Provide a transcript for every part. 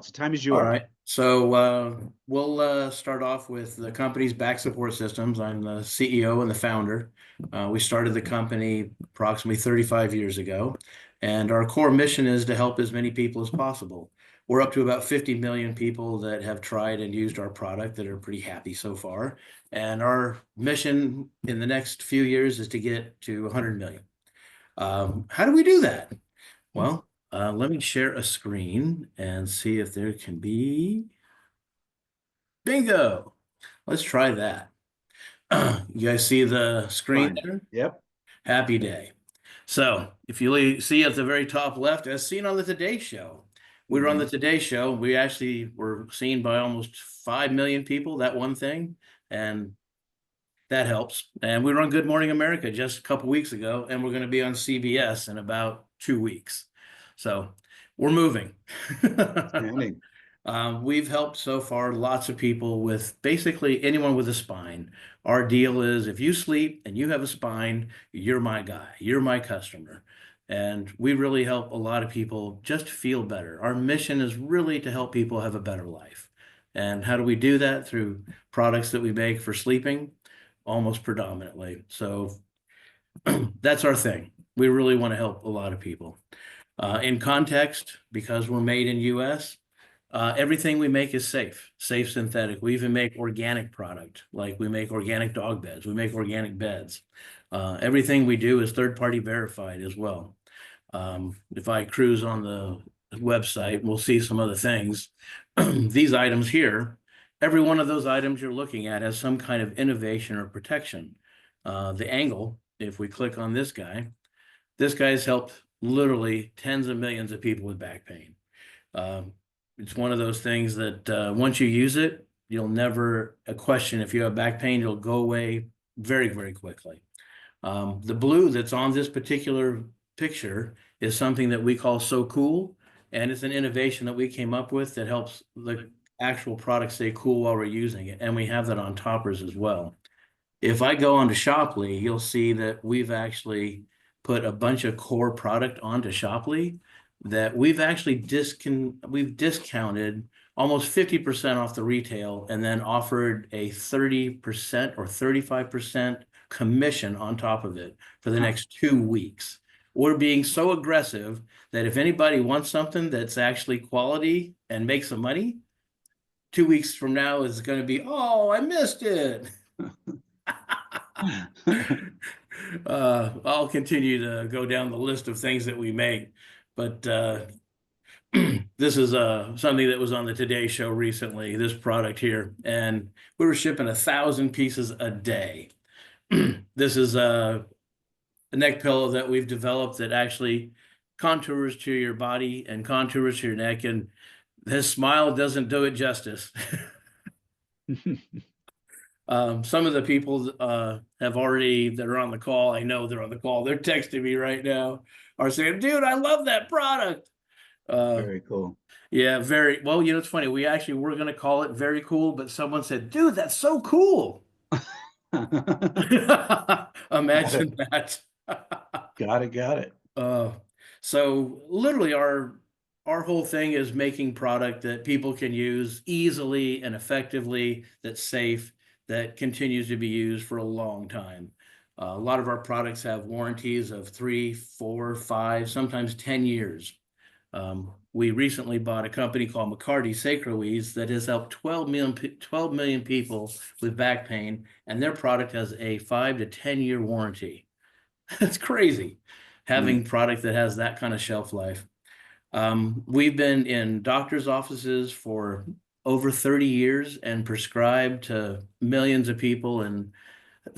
The time is All yours. right. So we'll start off with the company's back support systems. I'm the CEO and the founder. We started the company approximately 35 years ago, and our core mission is to help as many people as possible. We're up to about 50 million people that have tried and used our product that are pretty happy so far. And our mission in the next few years is to get to 100 million. How do we do that? Well, let me share a screen and see if there can be bingo. Let's try that. You guys see the screen Fine. there? Yep. Happy day. So if you see at the very top left, as seen on the Today Show, we were on the Today Show. We actually were seen by almost 5 million people, that one thing. And that helps. And we were on Good Morning America just a couple weeks ago, and we're going to be on CBS in about 2 weeks. So we're moving. Outstanding. We've helped so far lots of people with basically anyone with a spine. Our deal is if you sleep and you have a spine, you're my guy, you're my customer. And we really help a lot of people just feel better. Our mission is really to help people have a better life. And how do we do that? Through products that we make for sleeping, almost predominantly. So that's our thing. We really want to help a lot of people. In context, because we're made in US, everything we make is safe synthetic. We even make organic product, like we make organic dog beds, we make organic beds. Everything we do is third-party verified as well. If I cruise on the website, we'll see some other things. These items here, every one of those items you're looking at has some kind of innovation or protection. The angle, if we click on this guy's helped literally tens of millions of people with back pain. It's one of those things that once you use it, you'll never question if you have back pain, it'll go away very, very quickly. The blue that's on this particular picture is something that we call So Cool, and it's an innovation that we came up with that helps the actual product stay cool while we're using it, and we have that on toppers as well. If I go onto Shoply, you'll see that we've actually put a bunch of core product onto Shoply that we've actually discounted almost 50% off the retail and then offered a 30% or 35% commission on top of it for the next 2 weeks. We're being so aggressive that if anybody wants something that's actually quality and makes some money, 2 weeks from now is going to be, oh, I missed it. I'll continue to go down the list of things that we make, but this is something that was on the Today Show recently, this product here, and we were shipping 1,000 pieces a day. This is a neck pillow that we've developed that actually contours to your body and contours to your neck, and this smile doesn't do it justice. Some of the people have already that are on the call, I know they're on the call, they're texting me right now, are saying, dude, I love that product. Very cool. Yeah, very well. You know, it's funny. We actually were going to call it Very Cool, but someone said, dude, that's so cool. Imagine that. Got it. So literally our whole thing is making product that people can use easily and effectively, that's safe, that continues to be used for a long time. A lot of our products have warranties of 3, 4, 5, sometimes 10 years. We recently bought a company called McCarty Sacroease that has helped 12 million people with back pain, and their product has a 5 to 10 year warranty. That's crazy, having product that has that kind of shelf life. We've been in doctors' offices for over 30 years and prescribed to millions of people, and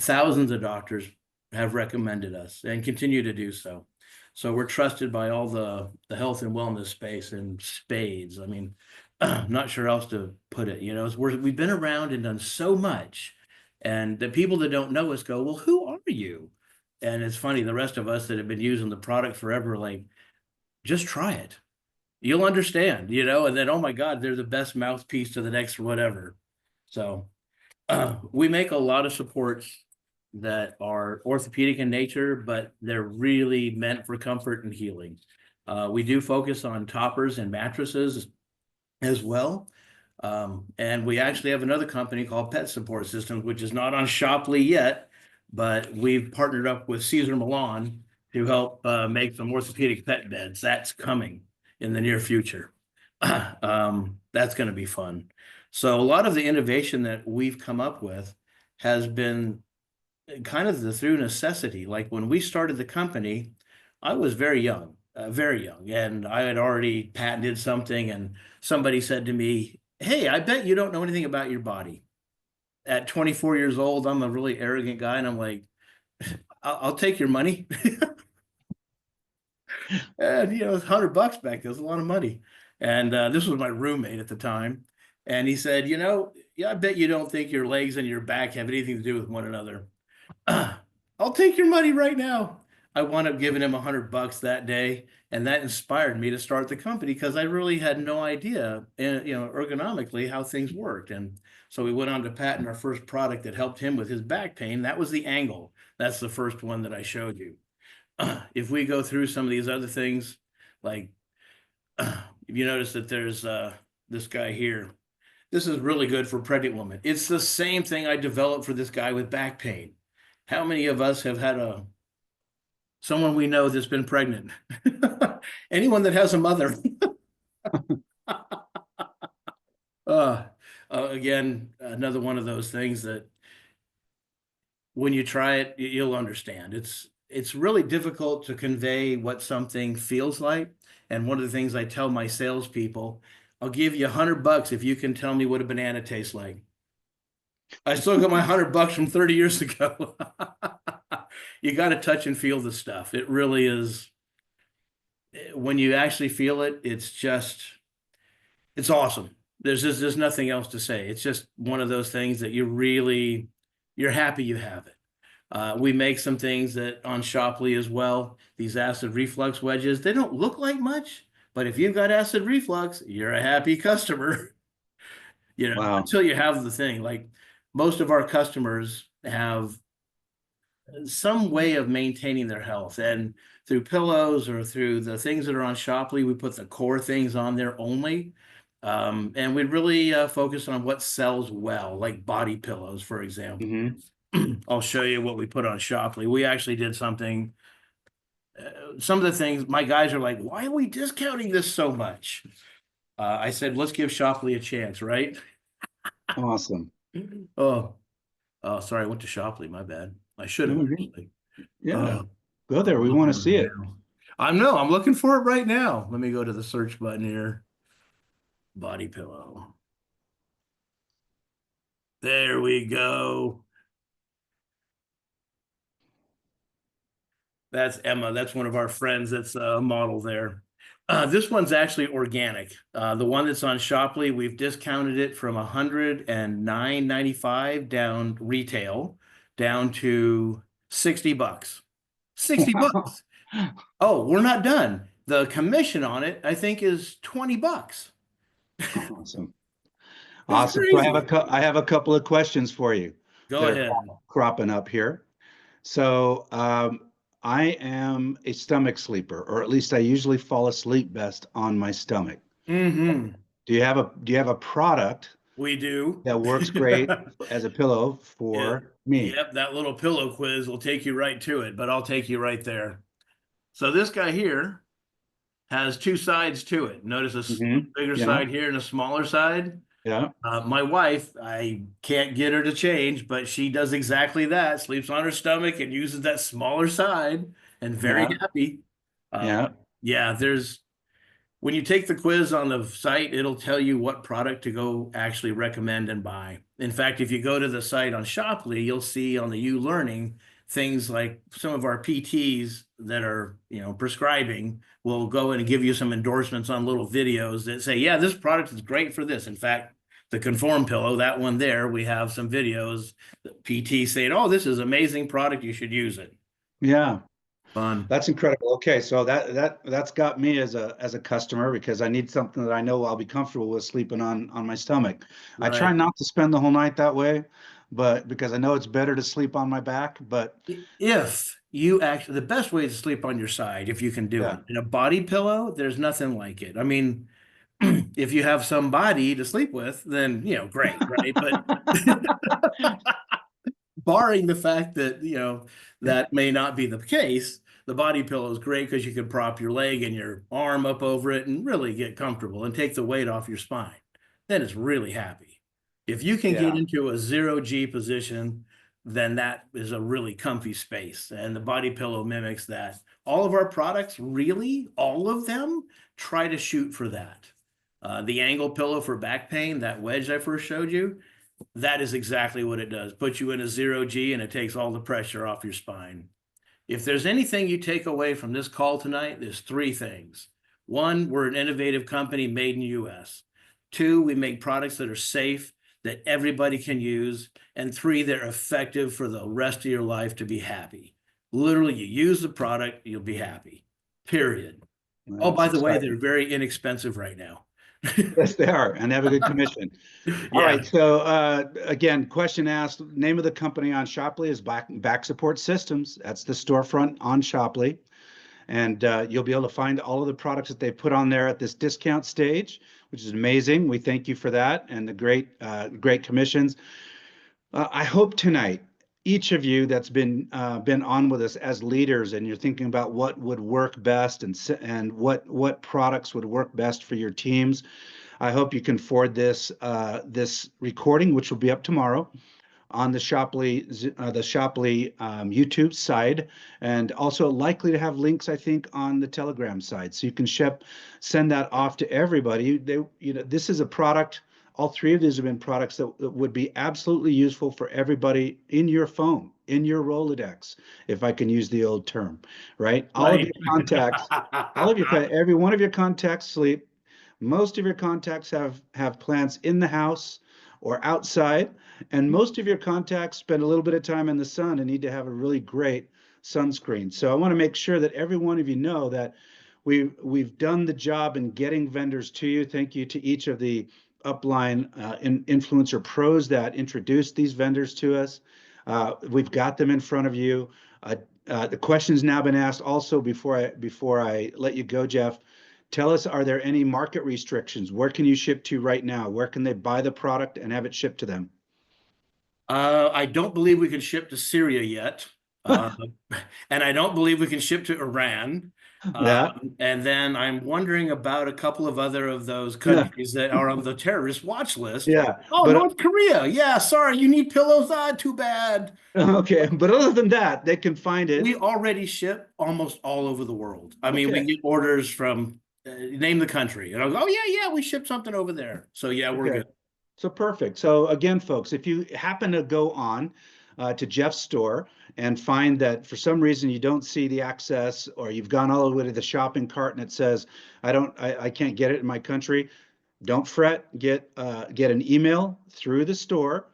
thousands of doctors have recommended us and continue to do so. So we're trusted by all the health and wellness space in spades. I mean, I'm not sure how else to put it. You know, we've been around and done so much, and the people that don't know us go, well, who are you? And it's funny, the rest of us that have been using the product forever, like, just try it. You'll understand, you know, and then, oh my God, they're the best mouthpiece to the next whatever. So we make a lot of supports that are orthopedic in nature, but they're really meant for comfort and healing. We do focus on toppers and mattresses. as well. And we actually have another company called Pet Support Systems, which is not on Shopley yet, but we've partnered up with Caesar Milan to help make some orthopedic pet beds. That's coming in the near future. That's going to be fun. So a lot of the innovation that we've come up with has been kind of through necessity. Like when we started the company, I was very young, and I had already patented something, and somebody said to me, "Hey, I bet you don't know anything about your body." At 24 years old, I'm a really arrogant guy, and I'm like, I'll take your money." And it's $100 back then. It was a lot of money. And this was my roommate at the time. And he said, yeah, I bet you don't think your legs and your back have anything to do with one another. I'll take your money right now. I wound up giving him $100 that day, and that inspired me to start the company because I really had no idea, ergonomically how things worked. And so we went on to patent our first product that helped him with his back pain. That was the angle. That's the first one that I showed you. If we go through some of these other things, like if you notice that there's this guy here, this is really good for pregnant women. It's the same thing I developed for this guy with back pain. How many of us have had someone we know that's been pregnant? Anyone that has a mother. Again, another one of those things that when you try it, you'll understand. It's really difficult to convey what something feels like. And one of the things I tell my salespeople, I'll give you $100 if you can tell me what a banana tastes like. I still got my $100 from 30 years ago. You got to touch and feel the stuff. It really is. When you actually feel it, it's awesome. There's nothing else to say. It's just one of those things that you're happy you have it. We make some things that on Shopley as well. These acid reflux wedges, they don't look like much, but if you've got acid reflux, you're a happy customer. Wow. Until you have the thing. Like most of our customers have some way of maintaining their health, and through pillows or through the things that are on Shopley, we put the core things on there only. And we really focus on what sells well, like body pillows, for example. Hmm. I'll show you what we put on Shopley. We actually did something. Some of the things my guys are like, why are we discounting this so much? I said, let's give Shopley a chance, right? Awesome. Oh, sorry, I went to Shopley. My bad. I should have No, actually. yeah. Uh, Go there. I'm We want looking to see right it. now. I'm looking for it right now. Let me go to the search button here. Body pillow. There we go. That's Emma. That's one of our friends. That's a model there. This one's actually organic. The one that's on Shopley, we've discounted it from $109.95 down retail down to $60. $60. Oh, we're not done. The commission on it, I think, is $20. Awesome. It's Awesome. So crazy. I have a couple of questions for you Go that are ahead. cropping up here. So I am a stomach sleeper, or at least I usually fall asleep best on my stomach. Mm-hmm. Do you have a product We do. that works great as a pillow Yeah. for me? Yep, that little pillow quiz will take you right to it, but I'll take you right there. So this guy here has two sides to it. Notice a Hmm. bigger Yeah. side here and a smaller side. Yeah. My wife, I can't get her to change, but she does exactly that. Sleeps on her stomach and uses that smaller side, and very Yeah. happy. Uh, Yeah. yeah, when you take the quiz on the site, it'll tell you what product to go actually recommend and buy. In fact, if you go to the site on Shopley, you'll see on the U Learning things like some of our PTs that are, prescribing will go in and give you some endorsements on little videos that say, yeah, this product is great for this. In fact, the Conform pillow, that one there, we have some videos, PT saying, oh, this is amazing product. You should use it. Yeah. Fun. That's incredible. Okay, so that's got me as a customer because I need something that I know I'll be comfortable with sleeping on my stomach. I try Right. not to spend the whole night that way, but because I know it's better to sleep on my back, but If you actually, the best way is to sleep on your side if you can do yeah. it. In a body pillow, there's nothing like it. I mean, If you have somebody to sleep with, then, great, right? But barring the fact that, that may not be the case, the body pillow is great because you can prop your leg and your arm up over it and really get comfortable and take the weight off your spine. Then it's really happy. If you can get Yeah. into a 0G position, then that is a really comfy space. And the body pillow mimics that. All of our products, really, all of them, try to shoot for that. The angle pillow for back pain, that wedge I first showed you, that is exactly what it does. Puts you in a 0G and it takes all the pressure off your spine. If there's anything you take away from this call tonight, there's three things. One, we're an innovative company made in the US. Two, we make products that are safe, that everybody can use. And three, they're effective for the rest of your life to be happy. Literally, you use the product, you'll be happy. Period. Oh, That's by the way, exciting. they're very inexpensive right now. Yes, they are, and have a good commission. All Yeah. right. So again, question asked. Name of the company on Shopley is Back Support Systems. That's the storefront on Shopley, and you'll be able to find all of the products that they put on there at this discount stage, which is amazing. We thank you for that and the great commissions. I hope tonight, each of you that's been on with us as leaders, and you're thinking about what would work best and what products would work best for your teams. I hope you can forward this recording, which will be up tomorrow on the Shopley YouTube side, and also likely to have links, I think, on the Telegram side, so you can send that off to everybody. This is a product. All three of these have been products that would be absolutely useful for everybody in your phone, in your Rolodex, if I can use the old term, right? All of Right. your contacts, every one of your contacts sleep. Most of your contacts have plants in the house or outside, and most of your contacts spend a little bit of time in the sun and need to have a really great sunscreen. So I want to make sure that every one of you know that we've done the job in getting vendors to you. Thank you to each of the upline influencer pros that introduced these vendors to us. We've got them in front of you. The question's now been asked also before I let you go, Jeff. Tell us, are there any market restrictions? Where can you ship to right now? Where can they buy the product and have it shipped to them? I don't believe we can ship to Syria yet. Uh, and I don't believe we can ship to Iran. Yeah, And then I'm wondering about a couple of other of those yeah, countries that are on the terrorist watch list. yeah. Oh, But North Korea. Yeah, sorry, you need pillows. Ah, too bad. okay, but other than that, they can find it. We already ship almost all over the world. I mean, we Okay, get orders from name the country, and I go, oh yeah, we ship something over there. So yeah, we're okay. good. So perfect. So again, folks, if you happen to go on to Jeff's store and find that for some reason you don't see the access, or you've gone all the way to the shopping cart and it says, I can't get it in my country, don't fret. Get an email through the store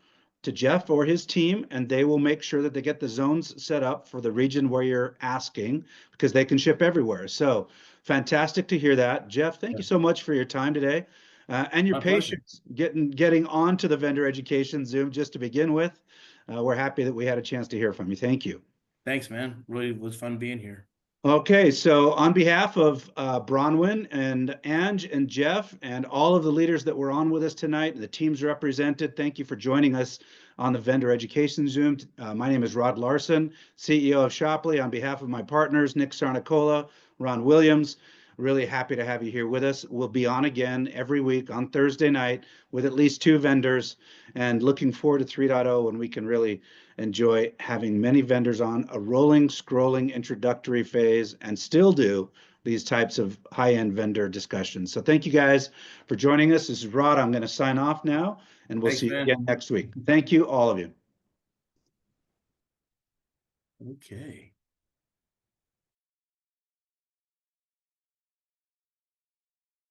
to Jeff or his team, and they will make sure that they get the zones set up for the region where you're asking, because they can ship everywhere. So fantastic to hear that. Jeff, thank Yeah, you so much for your time today, and your my pleasure. patience getting onto the vendor education Zoom just to begin with. We're happy that we had a chance to hear from you. Thank you. Thanks, man. Really was fun being here. Okay, so on behalf of Bronwyn and Ange and Jeff and all of the leaders that were on with us tonight, the teams represented, thank you for joining us on the Vendor Education Zoom. My name is Rod Larson, CEO of Shopley. On behalf of my partners, Nick Sarnicola, Ron Williams, really happy to have you here with us. We'll be on again every week on Thursday night with at least two vendors, and looking forward to 3.0 when we can really enjoy having many vendors on a rolling, scrolling introductory phase and still do these types of high-end vendor discussions. So thank you guys for joining us. This is Rod. I'm going to sign off now, and we'll Thanks, see you man. again next week. Thank you, all of you. Okay.